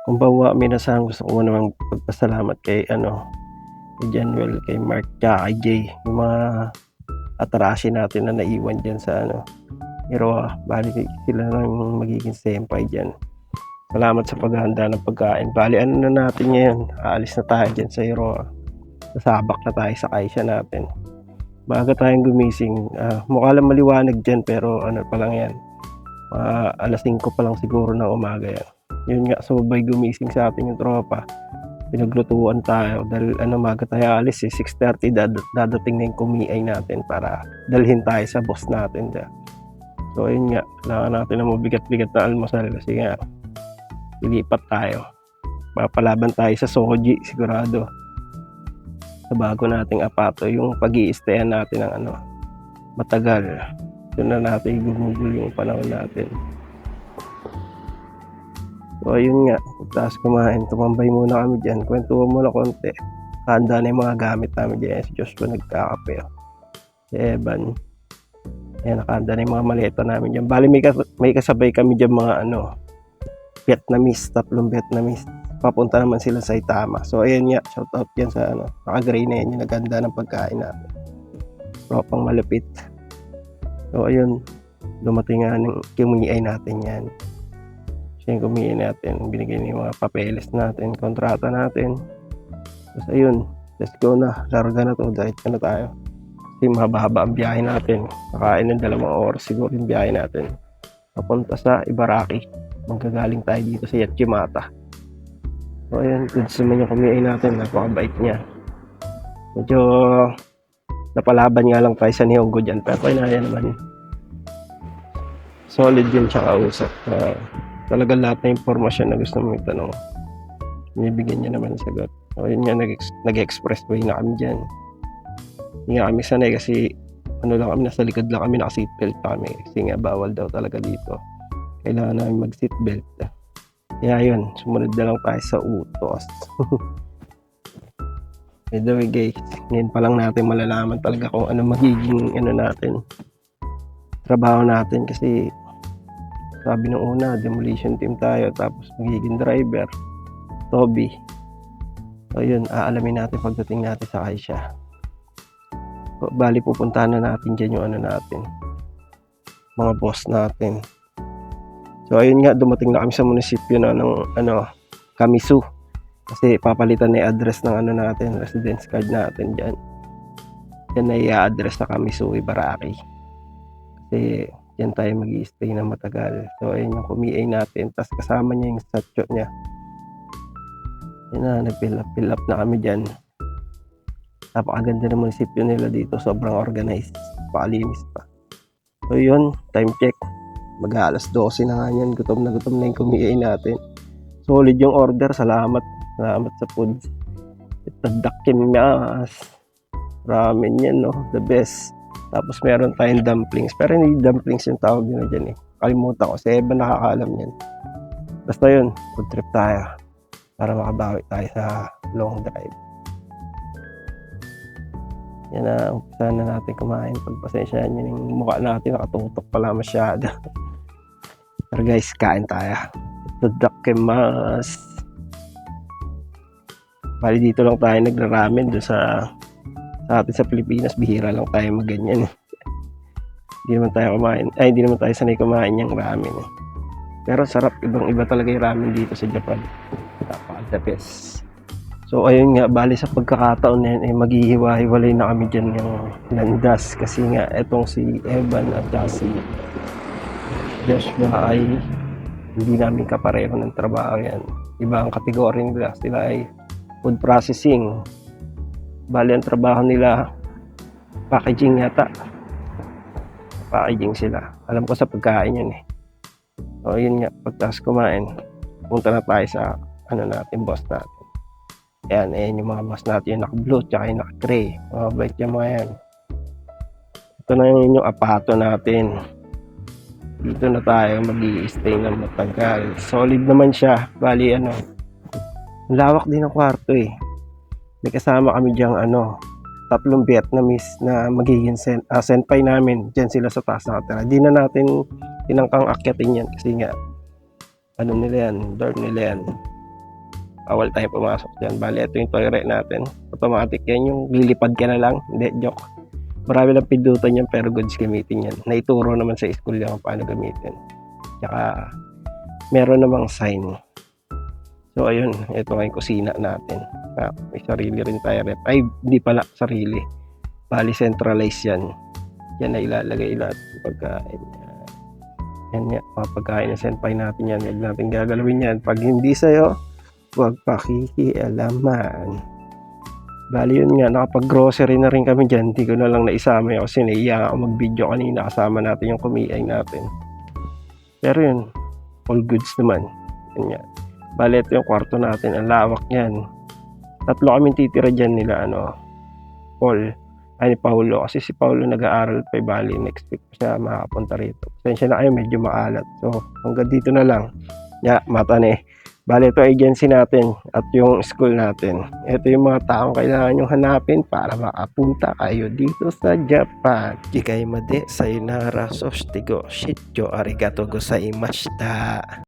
Kumbawa minasang gusto ko namang magpasalamat kay kay Januel, kay Mark, tsaka kay Jay, yung mga atrashi natin na naiwan diyan sa Iroha. Bale sila na yung magiging senpai diyan. Salamat sa paghahanda ng pagkain. Bale na natin ngayon, aalis na tayo diyan sa Iroha. Sasabak na tayo sa kaisya natin. Maaga tayong gumising. Mukha lang maliwanag diyan pero pa lang yan. Alas 5 pa lang siguro ng umaga yan. Yun nga, sumabay gumising sa atin yung tropa. Pinaglutuan tayo dahil maga tayo alis 6:30 dadating na yung kumiay natin para dalhin tayo sa boss natin dyan. So ayun nga, kailangan natin ng mabigat-bigat na almusal kasi nga ilipat tayo. Papalaban tayo sa Soji sigurado. Sa bago nating apato, yung pag-i-stayan natin ng matagal. Doon na natin gumugol yung panahon natin. So ayun nga, tapos kumain, tumambay muna kami dyan, kwentuhan muna konti. Handa na yung mga gamit namin dyan. Si Joshua nagkakape, si Evan, nakahanda na yung mga maleta namin dyan. Bali may kasabay kami dyan mga Vietnamese, 3 Vietnamese. Papunta naman sila sa Itama. So ayun nga, shout out dyan sa naka-gray na yan, yung naganda ng pagkain natin. Tropang malapit. So ayun, dumating nga ng kumiay natin yan. Siya yung kumiay natin, binigay niya yung mga papeles natin, kontrata natin. Tapos ayun, let's go na, larga na to, diretso na tayo. Kasi mahaba ang biyahe natin, nakain ng 2 oras siguro yung biyahe natin. Papunta sa Ibaraki, magagaling tayo dito sa Yachimata. So ayun, goods naman yung kumiay natin, napakabait niya. Medyo napalaban nga lang tayo sa Nihongo dyan, pero kaya naman. Solid yun tsaka usap. Talagang lahat na impormasyon na gusto mong itanong, binibigyan niya naman ng sagot. So yun nga, nag-expressway na kami dyan. Hindi nga kami sanay kasi lang kami, nasa likod lang kami, naka-seatbelt pa kami. Kasi nga bawal daw talaga dito. Kailangan namin mag-seatbelt. Kaya yun, sumunod na lang tayo sa utos. By the way guys, ngayon pa lang natin malalaman talaga kung ano magiging natin, trabaho natin. Kasi sabi nung una, demolition team tayo, tapos magiging driver, Toby. So yun, aalamin natin pagdating natin sa kaisya. So, bali pupuntahan na natin dyan yung natin, mga boss natin. So ayun nga, dumating na kami sa munisipyo na ng Kamisu. Kasi papalitan na yung address ng natin, residence card natin dyan. Yan na i-address na Kamisu, Ibaraki. Kasi yan tayo mag-i-stay na matagal. So ayun yung kumiay natin, tapos kasama niya yung statue niya. Yan na, nag-fill up na kami dyan. Napakaganda ng munisipyo nila dito, sobrang organized, pakalinis pa. So yun, time check, mag-aalas 12 na nga yan, gutom na yung kumiay natin. Solid yung order, salamat sa food. Ito dakimas, ramen yan the best. Tapos meron tayong dumplings, pero hindi dumplings yung tawag nila dyan kalimutan ko, si Evan nakakaalam yan. Basta yun, food trip tayo para makabawi tayo sa long drive. Yan na, umpisa na natin kumain. Pagpasensyahan nyo yung mukha natin, nakatutok pala masyado. Pero guys, kain tayo. Ito dakimas. Bali dito lang tayo nagra-ramen doon sa atin sa Pilipinas, bihira lang tayo magganyan. Hindi naman tayo sanay kumain yung ramen Pero sarap, ibang-iba talaga yung ramen dito sa Japan. Napaka-the best. So ayun nga, bali sa pagkakataon na yan, maghihiwa-hiwalay na kami dyan yung landas. Kasi nga, etong si Evan at si Joshua ay hindi namin kapareho ng trabaho yan. Iba ang kategory nila, sila ay food processing. Bali ang trabaho nila, packaging yata. Packaging sila. Alam ko sa pagkain yun So yun nga, pagtas kumain, punta na tayo sa natin, boss natin. Ayan yung mga boss natin, yung naka-blue tsaka yung naka-gray. Mga bait yung mga yan. Ito na yung apato natin. Dito na tayo mag-i-stay na matagal. Solid naman siya. Bali lawak din ang kwarto May kasama kami diyang 3 Vietnamese na magiging senpai namin. Diyan sila sa taas nakatira. Di na natin tinangkang akyatin yan kasi nga nila yan, dorm nila yan. bawal tayong pumasok diyan. Bale ito yung toilet natin, automatic yan, yung lilipad ka na lang, hindi, joke. Marami lang pindutan yan pero goods gamitin yan. Naituro naman sa school yan kung paano gamitin. Tsaka meron namang sign. So ayun, ito nga yung kusina natin. May sarili rin tayo rep. Ay, hindi pala sarili. Bali centralized yan. Yan na ilalagay lahat ng pagkain. Yan nga, mga pagkain na senpai natin yan. Huwag natin gagalawin yan. Pag hindi sa'yo, huwag pakikialaman. Bali yun nga, nakapag-grocery na rin kami dyan. Hindi ko na lang naisama yun kasi naiya ako mag-video kanina. Kasama natin yung kumiay natin. Pero yun, all goods naman. Yan nga. Bali ito yung kwarto natin. Ang lawak yan. 3 kami titira dyan nila, Paul. Ay, ni Paulo. Kasi si Paulo nag-aaral pa. Bali, next week siya makapunta rito. Pasensya na kayo, medyo maalat. So, hanggang dito na lang. Mata na eh. Bale, ito agency natin at yung school natin. Ito yung mga taong kailangan nyong hanapin para makapunta kayo dito sa Japan. Jikai made sayonara, soshitigo, shityo, arigato gozaimashita.